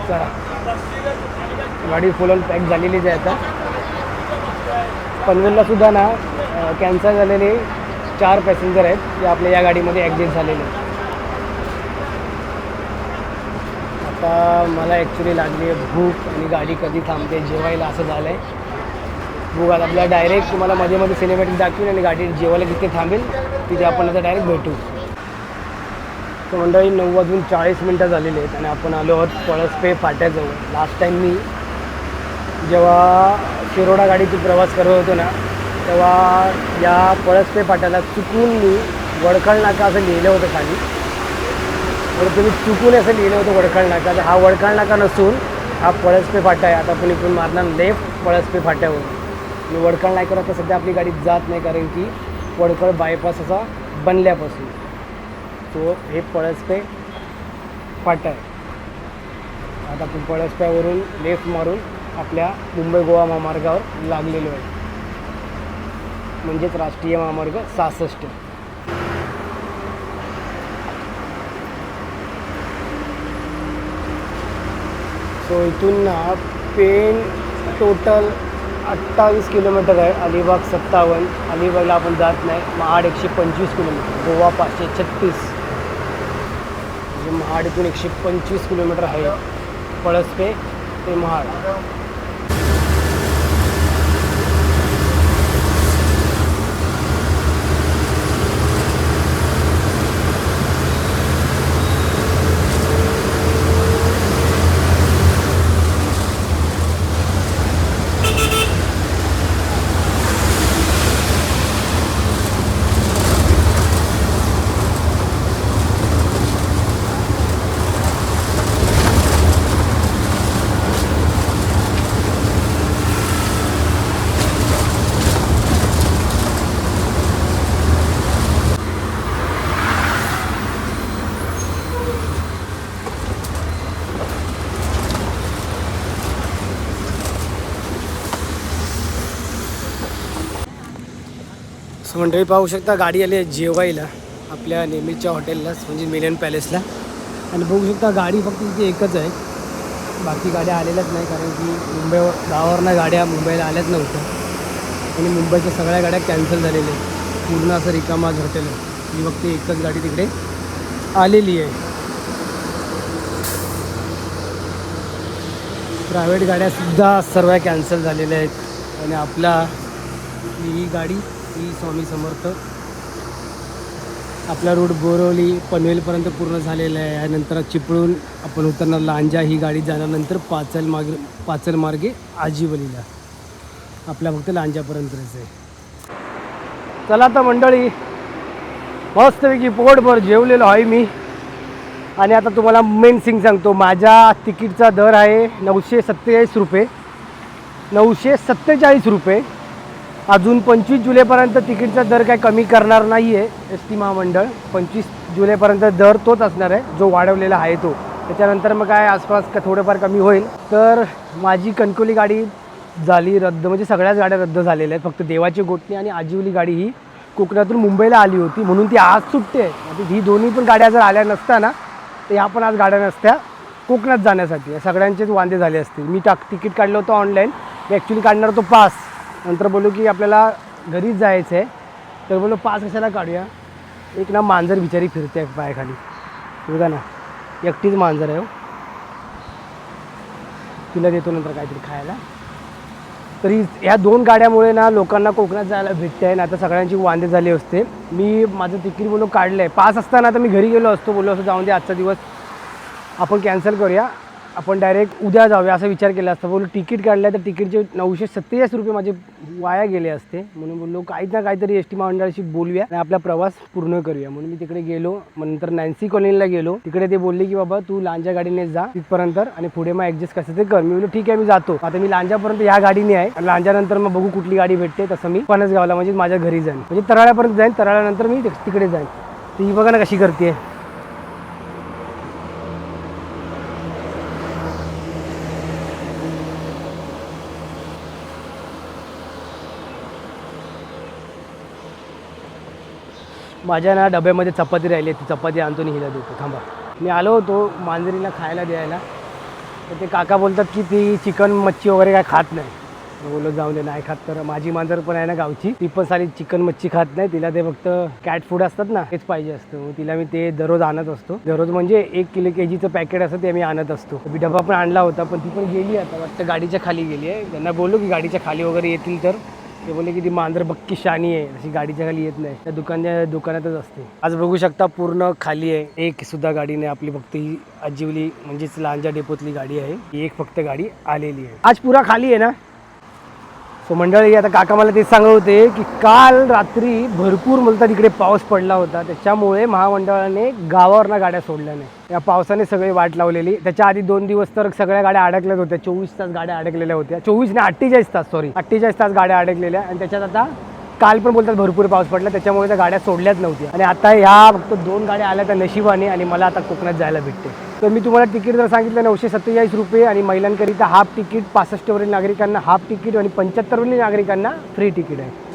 चला गाडी फुल ऑन पॅक झालेलीच आहे. आता पनवेलला सुद्धा ना कॅन्सल झालेले 4 पॅसेंजर आहेत ते आपल्या या गाडीमध्ये ॲडजस्ट झालेले आहेत. आता मला ॲक्च्युली लागली आहे भूक आणि गाडी कधी थांबते जेवायला असं झालं आहे. भूक आता आपल्याला डायरेक्ट तुम्हाला मध्ये मध्ये सिनेमॅटिक दाखवेल आणि गाडी जेवायला जिथे थांबेल तिथे आपण आता डायरेक्ट भेटू. तर मंडळी 9:40 झालेले आहेत आणि आपण आलो आहोत पळसपे फाट्याजवळ. लास्ट टाईम मी जेव्हा शिरोडा गाडीची प्रवास करत होतो ना तेव्हा या पळसपे फाट्याला चुकून मी वडखळ नाका असं लिहिलं होतं खाली. तर तुम्ही चुकून असं लिहिलं होतं वडखळ नाका, तर हा वडखळ नाका नसून हा पळसपे फाटा आहे. आता आपण इकडून मारणार लेफ्ट पळसपे फाट्यावर. आणि वडखळ नाक्यावर आता सध्या आपली गाडी जात नाही कारण की वडखळ बायपास असा बनल्यापासून. सो हे पळसपे फाटा आहे. आता आपण पळसप्यावरून लेफ्ट मारून आपल्या मुंबई गोवा महामार्गावर लागलेलो आहे, म्हणजेच राष्ट्रीय महामार्ग 66. सो इथून ना पेन टोटल 28 किलोमीटर आहे, अलिबाग 57. अलिबागला आपण जात नाही. महाड 125 किलोमीटर, गोवा 536, म्हणजे महाड इथून 125 किलोमीटर आहे पळसपे ते महाड. सो मंडळी पाहू शकता गाडी आली आहे जेवायला आपल्या नेहमीच्या हॉटेललाच, म्हणजे मिलन पॅलेसला. आणि बघू शकता गाडी फक्त इथे एकच आहे, बाकी गाड्या आलेल्याच नाही कारण की गावावरनं गाड्या मुंबईला आल्याच नव्हत्या आणि मुंबईच्या सगळ्या गाड्या कॅन्सल झालेल्या आहेत. पूर्ण असं रिकामाच हॉटेल आहे. ही फक्त एकच गाडी तिकडे आलेली आहे. प्रायव्हेट गाड्यासुद्धा सर्व कॅन्सल झालेल्या आहेत. आणि आपला ही गाडी ही स्वामी समर्थ आपला रूट बोरवली पनवेलपर्यंत पूर्ण झालेला आहे. यानंतर चिपळूण आपण उतरणार लांजा, ही गाडी जाणार नंतर पाचल मार्गे आजिवलीला. आपला फक्त लांजापर्यंतच आहे. चला आता मंडळी मस्तपैकी पोटभर जेवलेलो आहे मी. आणि आता तुम्हाला मेन सिंग सांगतो, माझ्या तिकीटचा दर आहे 947 रुपये. 947 रुपये. अजून 25 जुलैपर्यंत तिकीटचा दर काय कमी करणार नाही आहे एस टी महामंडळ. 25 जुलैपर्यंत दर तोच असणार आहे जो वाढवलेला आहे तो. त्याच्यानंतर मग काय आसपास का थोडंफार कमी होईल. तर माझी कणकवली गाडी झाली रद्द, म्हणजे सगळ्याच गाड्या रद्द झालेल्या आहेत. फक्त देवाची गोटणी आणि आजिवली गाडी ही कोकणातून मुंबईला आली होती म्हणून ती आज सुटते. आता ही दोन्ही पण गाड्या जर आल्या नसत्या ना तर ह्या पण आज गाड्या नसत्या कोकणात जाण्यासाठी. सगळ्यांचेच वांदे झाले असते. मी तिकीट काढलं होतं ऑनलाईन. मी ॲक्च्युली काढणार होतो पास. नंतर बोललो की आपल्याला घरीच जायचं आहे तर बोललो पास कशाला काढूया. एक ना मांजर बिचारी फिरते आहे पायाखाली, बघा ना, एकटीच मांजर आहे. तिला देतो नंतर काहीतरी खायला. तरी ह्या 2 गाड्यामुळे ना लोकांना कोकणात जायला भेटते आहे. आता सगळ्यांची वांदे झाले असते. मी माझं तिकीट बोललो काढलं आहे. पास असताना तर मी घरी गेलो असतो, बोललो असं जाऊन दे आजचा दिवस आपण कॅन्सल करूया. आपण डायरेक्ट उद्या जाऊया असं विचार केला असता. बोललो तिकीट काढलं तर तिकीटचे 947 रुपये माझे वाया गेले असते. म्हणून बोललो काही ना काहीतरी एस टी महामंडळाशी बोलूया आणि आपला प्रवास पूर्ण करूया. म्हणून मी तिकडे गेलो. मग नंतर नॅन्सी कॉलनीला गेलो. तिकडे ते बोलले की बाबा तू लांजा गाडीने जा तिथपर्यंत आणि पुढे मग ॲडजस्ट कसं ते कर. मी बोललो ठीक आहे मी जातो. आता मी लांजापर्यंत ह्या गाडीने आहे आणि लांजानंतर मग बघू कुठली गाडी भेटते. तसं मी फणसगावला म्हणजे माझ्या घरी जाईन. म्हणजे तराळ्यापर्यंत जाईन. तराळ्यानंतर मी तिकडे जाईन. ती बघा ना कशी करते. माझ्या ना डब्यामध्ये चपाती राहिली. ती चपाती आणतो आणि हिला देतो. थांबा. मी आलो होतो मांजरीला खायला द्यायला. तर ते काका बोलतात की ती चिकन मच्छी वगैरे काय खात नाही. बोललो जाऊन दे नाही खात. तर माझी मांजर पण आहे ना गावची. ती पण सारी चिकन मच्छी खात नाही. तिला ते फक्त कॅट फूड असतात ना तेच पाहिजे असतं. तिला मी ते दररोज आणत असतो. दररोज म्हणजे 1 किलो केजीचं पॅकेट असतं ते मी आणत असतो. मी डबा पण आणला होता पण ती पण गेली. आता वाटतं गाडीच्या खाली गेली आहे. त्यांना बोललो की गाडीच्या खाली वगैरे येतील तर. ते बोलले की ती मांजर बक्की शानी आहे. अशी गाडीच्या खाली येत नाही. त्या दुकानातच असते. आज बघू शकता पूर्ण खाली आहे. एक सुद्धा गाडी नाही आपली. फक्त ही आजिवली म्हणजेच लांजा डेपोतली गाडी आहे. ही एक फक्त गाडी आलेली आहे. आज पुरा खाली आहे ना. सो मंडळी आता काका मला तेच सांगत होते की काल रात्री भरपूर बोलतात इकडे पाऊस पडला होता. त्याच्यामुळे महामंडळाने गावावरनं गाड्या सोडल्या नाही. या पावसाने सगळी वाट लावलेली. त्याच्या आधी 2 दिवस तर सगळ्या गाड्या अडकल्याच होत्या. 24 तास गाड्या अडकलेल्या होत्या. 24 नाही 48 तास 48 तास गाड्या अडकलेल्या. आणि त्याच्यात आता काल पण बोलतात भरपूर पाऊस पडला त्याच्यामुळे त्या गाड्या सोडल्याच नव्हत्या. आणि आता ह्या फक्त 2 गाड्या आल्या त्या नशिबाने. आणि मला आता कोकणात जायला भेटते. तर मी तुम्हाला तिकीट जर सांगितलं 947 रुपये आणि महिलांकरिता हाफ तिकीट, 65वरील नागरिकांना हाफ तिकीट आणि 75वरील नागरिकांना फ्री तिकीट आहे.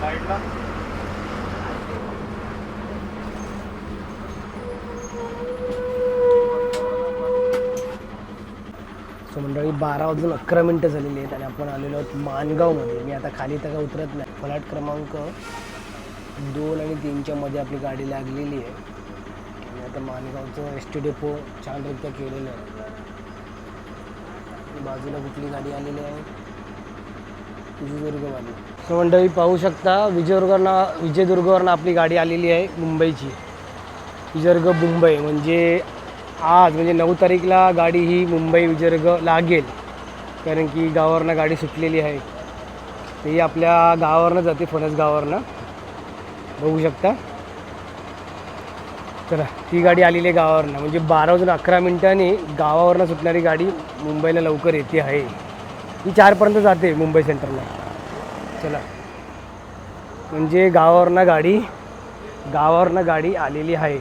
साईडला सो मंडळी 12 वाजून 11 मिनटं झालेली आहेत आणि आपण आलेलो आहोत माणगावमध्ये. मी आता खाली तर काय उतरत नाही. फ्लॅट क्रमांक 2 आणि 3च्या मध्ये आपली गाडी लागलेली आहे आणि आता माणगावचं एस टी डेपो छानरित्या केलेलं आहे. बाजूला कुठली गाडी आलेली आहे, विजयदुर्गवाली. सो मंडळी पाहू शकता विजयदुर्गवरनं आपली गाडी आलेली आहे मुंबईची. विजयदुर्ग मुंबई म्हणजे आज म्हणजे 9 तारीखला गाडी ही मुंबई विजयदुर्ग लागेल, कारण की गावावरनं गाडी सुटलेली आहे. ही आपल्या गावावरनं जाते, फणस गावावरनं बघू शकता. चला ती गाडी आलेली आहे गावावरनं, म्हणजे 12 वाजून 11 मिनिटांनी गावावरनं सुटणारी गाडी मुंबईला लवकर येते आहे. ही 4पर्यंत जाते मुंबई सेंटरला. चला म्हणजे गावावरनं गाडी आलेली आहे,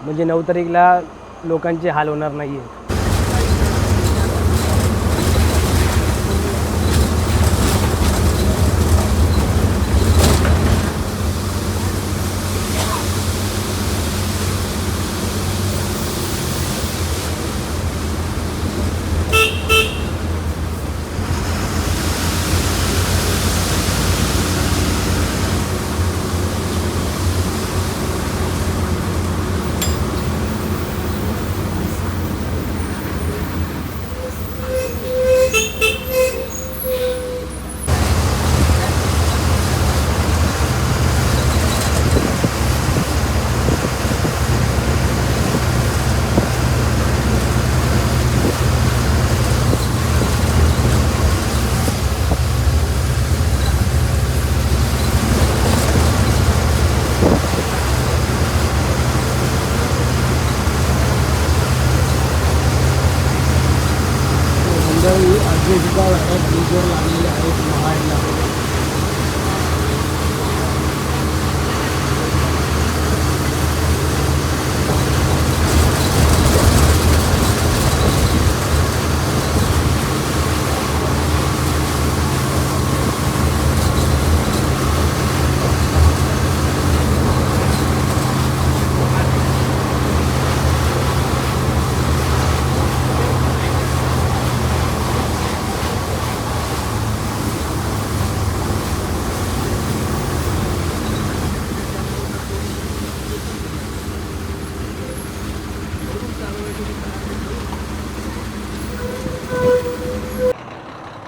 म्हणजे 9 तारीखला लोकांचे हाल होणार नाही आहे. आजीसुद्धा ब्रिजवर लागलेले आहेत महाडला.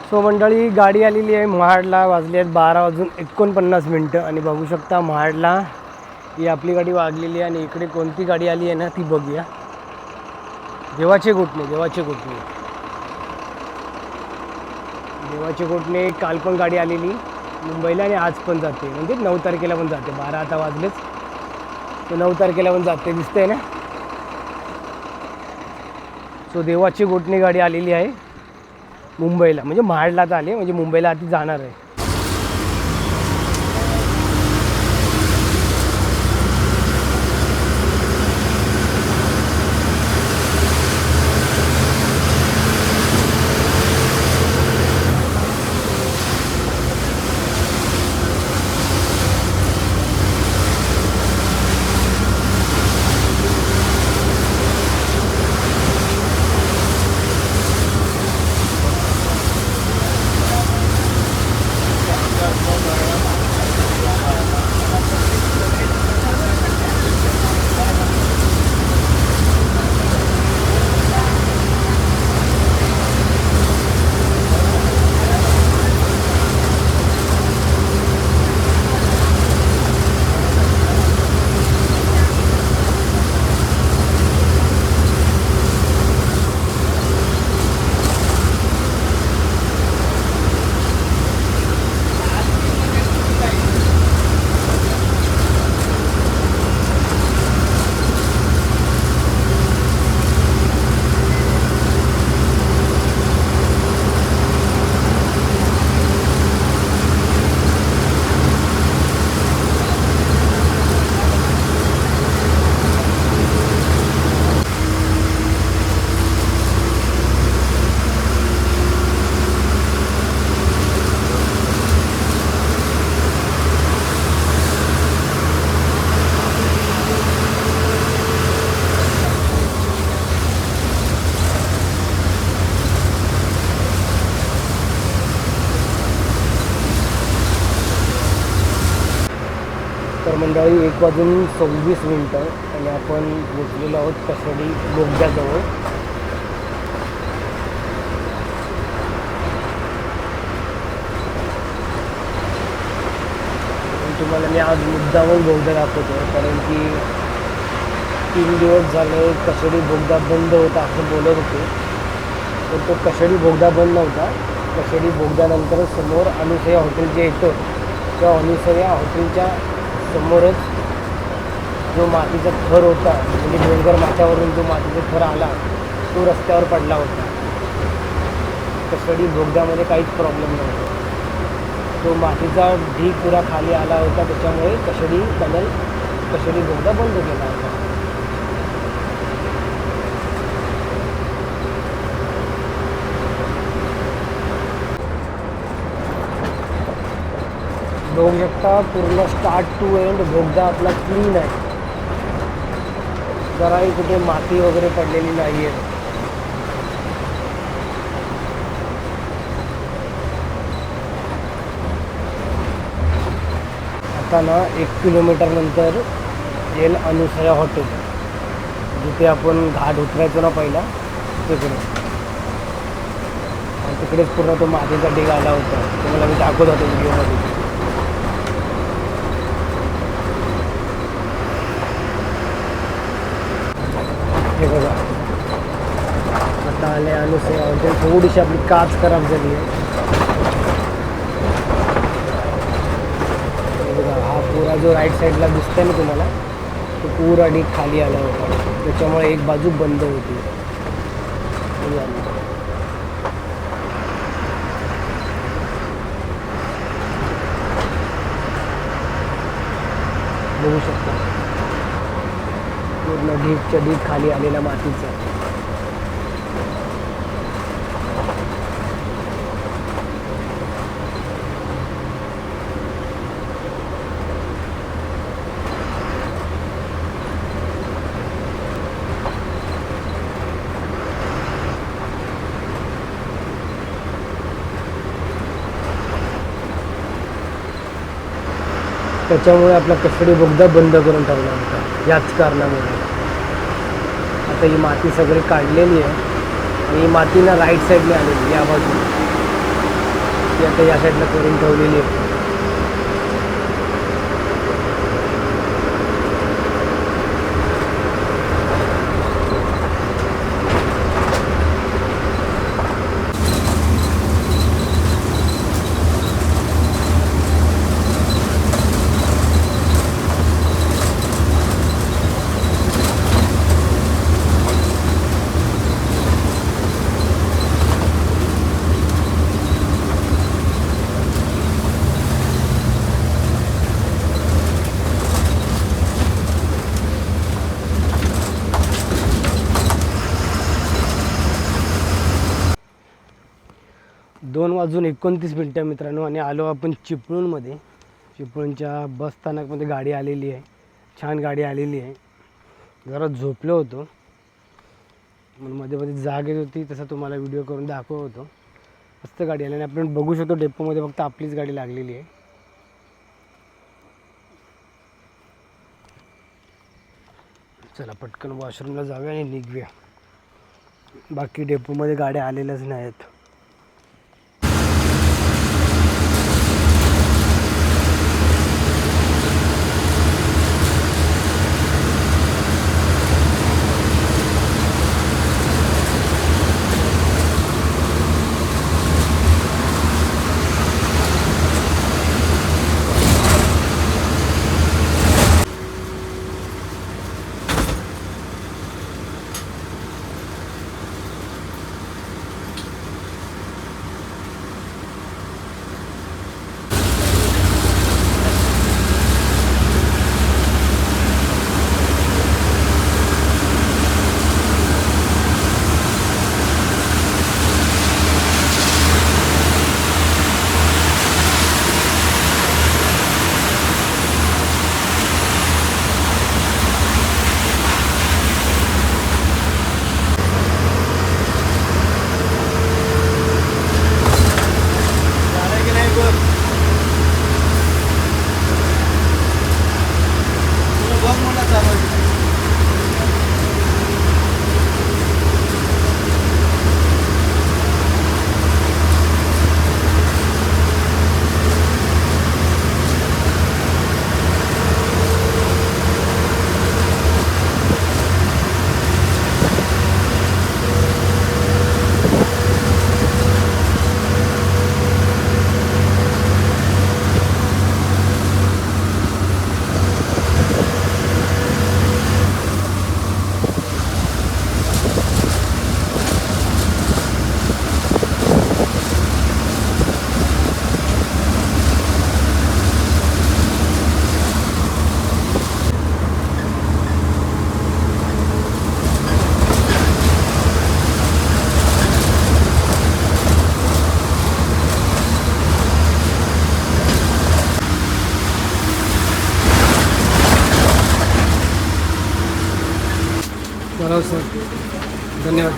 सो मंडळी गाडी आलेली आहे महाडला. वाजले आहेत 12 वाजून 49 आणि बघू शकता महाडला ही आपली गाडी वागलेली आहे. आणि इकडे कोणती गाडी आली आहे ना ती बघूया. देवाचे घोटणे काल पण गाडी आलेली मुंबईला आणि आज पण जाते, म्हणजे 9 तारखेला पण जाते. 12 आता वाजलेच, तर 9 तारखेला पण जाते, दिसतंय ना. सो देवाची घोटणे गाडी आलेली आहे मुंबईला, म्हणजे महाडलाच आले, म्हणजे मुंबईला आधी जाणार आहे. मंडळी 1:26 आणि आपण पोचलेलो आहोत कशेडी बोगद्याजवळ. तुम्हाला मी आज मुद्दामून बोगदा दाखवतो, कारण की 3 दिवस झाले कशेडी बोगदा बंद होता असं बोलत होते. तर तो कशेडी बोगदा बंद नव्हता. कशेडी बोगद्यानंतर समोर अनुसया हॉटेल जे येतं, त्या अनुसया हॉटेलच्या समोरच जो मातीचा थर होता, म्हणजे डोंगर माथ्यावरून जो मातीचा थर आला तो रस्त्यावर पडला होता. कशेडी बोगद्यामध्ये काहीच प्रॉब्लेम नव्हता. तो मातीचा ढीग पुरा खाली आला होता, त्याच्यामुळे कशेडी बोगदा बंद केला होता. बघू शकता पूर्ण स्टार्ट टू एंड बोगदा आपला क्लीन आहे. जराही कुठे माती वगैरे पडलेली नाही आहे. आता ना 1 किलोमीटर नंतर येईल अनुसया हॉटेल, जिथे आपण घाट उतरायचो ना पहिला तिकडे. आणि तिकडेच पूर्ण तो मातीचा ढीग आला होता, तुम्हाला मी दाखवत होतो व्हिडिओमध्ये. हे बघा, आता आले अनुसया हॉटेल. थोडीशी आपली काच खराब झाली आहे. हा पुरा जो राईट साईडला दिसतोय ना तुम्हाला, तो पुरा ढीग खाली आला होता, त्याच्यामुळे एक बाजू बंद होती. बघू शकता पूर्ण ढीग खाली आलेला मातीचा. त्याच्यामुळे आपला कशेडी बोगदा बंद करून ठेवला होता, याच कारणामुळे. आता ही माती सगळी काढलेली आहे आणि ही माती ना राईट साईडने आलेली, या बाजूला ती आता या साईडला करून ठेवलेली आहे. दोन वाजून 29 मित्रांनो, आणि आलो आपण चिपळूणमध्ये. चिपळूणच्या बस स्थानकमध्ये गाडी आलेली आहे, छान गाडी आलेली आहे. जरा झोपलो होतो म्हणून मध्ये मध्ये जाग येत होती, तसं तुम्हाला व्हिडिओ करून दाखवत होतो. मस्त गाडी आली आणि आपण बघू शकतो डेपोमध्ये फक्त आपलीच गाडी लागलेली आहे. चला पटकन वॉशरूमला जाऊया आणि निघूया. बाकी डेपोमध्ये गाड्या आलेल्याच नाहीत. हो सर, धन्यवाद.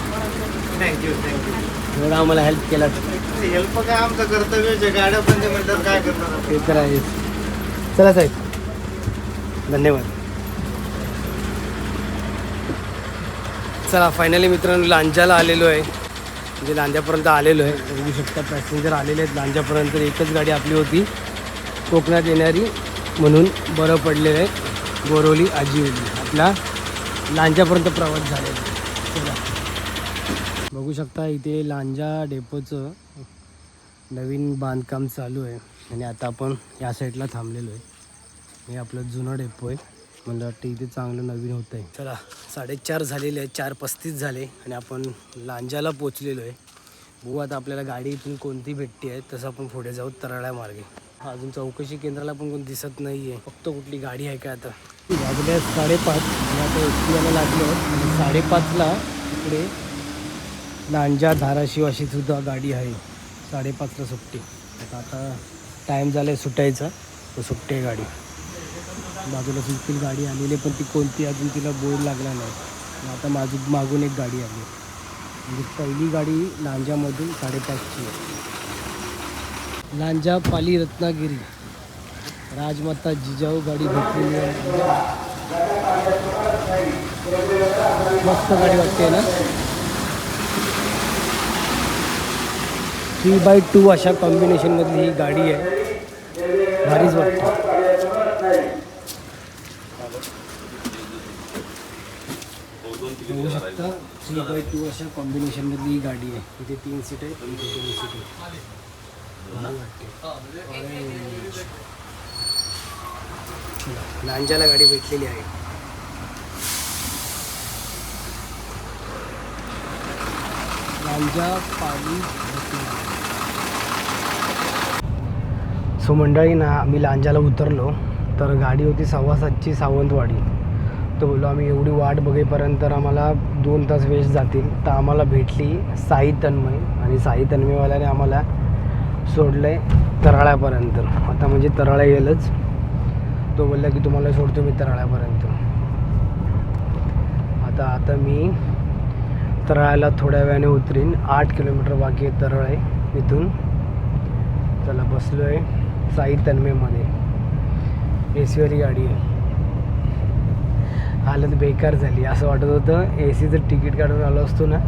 Thank you thank you. एवढा आम्हाला हेल्प केला हेल्प काय आमचं कर्तव्यच आहे. गाड्या बंद म्हणतात काय करणार आपण? ते तर आहेच. चला साहेब, धन्यवाद. चला फायनली मित्रांनो लांजाला आलेलो आहे, म्हणजे लांजापर्यंत आलेलो आहे. बघू शकता पॅसेंजर आलेले आहेत लांजापर्यंत. एकच गाडी आपली होती कोकणात येणारी, म्हणून बरं पडलेलं आहे. बोरवली आजिवली आपला लांजापर्यंत प्रवास झालेला आहे. चला बघू शकता इथे लांजा डेपोचं नवीन बांधकाम चालू आहे आणि आता आपण या साईडला थांबलेलो आहे. हे आपलं जुनं डेपो आहे. मला वाटतं इथे चांगलं नवीन होतं आहे. चला 4:30 झालेले आहेत, 4:35 झाले आणि आपण लांजाला पोचलेलो आहे. बघू आता आपल्याला गाडी इथून कोणती भेटते आहे, तसं आपण पुढे जाऊ तराळ्या मार्गे. अजून चौकशी केंद्राला पण कोण दिसत नाही आहे, फक्त कुठली गाडी आहे का. आता वाजले 5:30 आणि आता एस यायला लागलो आणि 5:30ला इकडे लांजा धाराशिव अशी सुद्धा गाडी आहे. 5:30ला सुट्टी. आता टाईम झाला आहे सुटायचा, तो सुट्टी आहे गाडी. बाजूला सुटतील गाडी आलेली, पण ती कोणती अजून तिला बोर्ड लागला नाही. आता मागून एक गाडी आली, म्हणजे पहिली गाडी लांजामधून 5:30ची आहे. लांजा पाली रत्नागिरी राजमाता जिजाऊ गाडी भेटलेली आहे. मस्त गाडी वाटते ना. 3x2 अशा कॉम्बिनेशनमधली ही गाडी आहे, भारीच वाटते. बघू शकता 3x2 अशा कॉम्बिनेशनमधली ही गाडी आहे. इथे 3 सीट आहे, इथे 2 सीट आहे. भारी वाटते. लांजाला गाडी भेटलेली आहे. लांजा पाली. सो मंडळी ना, आम्ही लांजाला उतरलो तर गाडी होती 7:15ची सावंतवाडी. तो बोललो आम्ही एवढी वाट बघेपर्यंत आम्हाला 2 तास वेस्ट जातील. तर आम्हाला भेटली साई तन्मय, आणि साई तन्मयवाल्याने आम्हाला सोडलं आहे तराळ्यापर्यंत. आता म्हणजे तराळा येईलच. तो बोलला की तुम्हाला सोडतो मी तराळ्यापर्यंत. आता मी तराळ्याला थोड्या वेळाने उतरीन. 8 किलोमीटर बाकी आहे तराळ आहे इथून. चला बसलो आहे साई तन्मयमध्ये. ए सीवाली गाडी आहे. हालत बेकार झाली. असं वाटत होतं ए सीचं तिकीट काढून आलो असतो ना,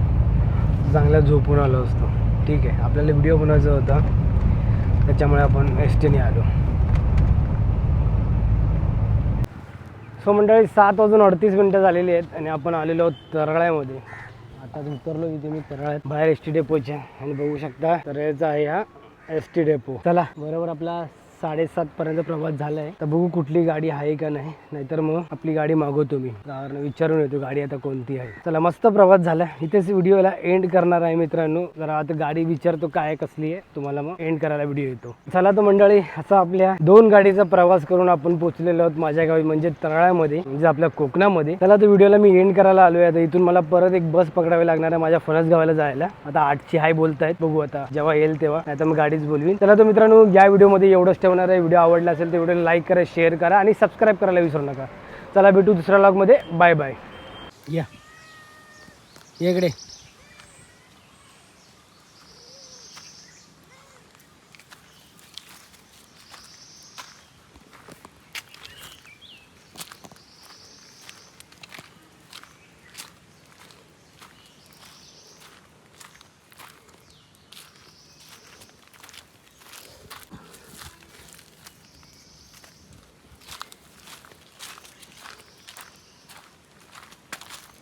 चांगला झोपून आलो असतो. ठीक आहे, आपल्याला व्हिडिओ बनवायचा होता त्याच्यामुळे आपण एस टीने आलो. सो मंडळी 7:38 झालेली आहेत आणि आपण आलेलो आहोत तराळ्यामध्ये. आता उतरलो इथे मी तराळ्यात बाहेर एस टी डेपोच्या, आणि बघू शकता तराळ्याचा आहे हा एस टी डेपो. चला बरोबर आपला 7:30 पर्यंत प्रवास झाला आहे. तर बघू कुठली गाडी आहे का नाही, नाहीतर मग आपली गाडी मागवतो मी. कारण विचारून येतो गाडी आता कोणती आहे. चला मस्त प्रवास झाला. इथेच व्हिडिओला एंड करणार आहे मित्रांनो. जरा आता गाडी विचारतो काय कसली आहे, तुम्हाला मग एंड करायला व्हिडिओ येतो. चला तर मंडळी, असा आपल्या 2 गाडीचा प्रवास करून आपण पोहोचलेलो आहोत माझ्या गावी, म्हणजे तराळ्यामध्ये, म्हणजे आपल्या कोकणामध्ये. चला तर व्हिडिओला मी एंड करायला आलोय. आता इथून मला परत एक बस पकडावी लागणार आहे माझ्या फणस गावाला जायला. आता 8ची हाय बोलतायत, बघू आता जेव्हा येईल तेव्हा, नाही तर मग गाडीच बोलवीन. चला तर मित्रांनो, या व्हिडिओमध्ये एवढंच ठेवणार आहे. व्हिडिओ आवडला असेल तर व्हिडिओला लाईक करा, शेअर करा आणि सबस्क्राईब करायला विसरू नका. चला भेटू दुसऱ्या व्लॉगमध्ये. Bye bye. या इकडे.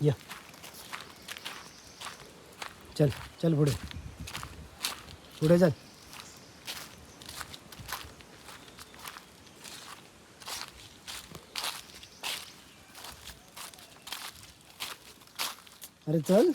या चल चल पुढे पुढे चल. अरे चल.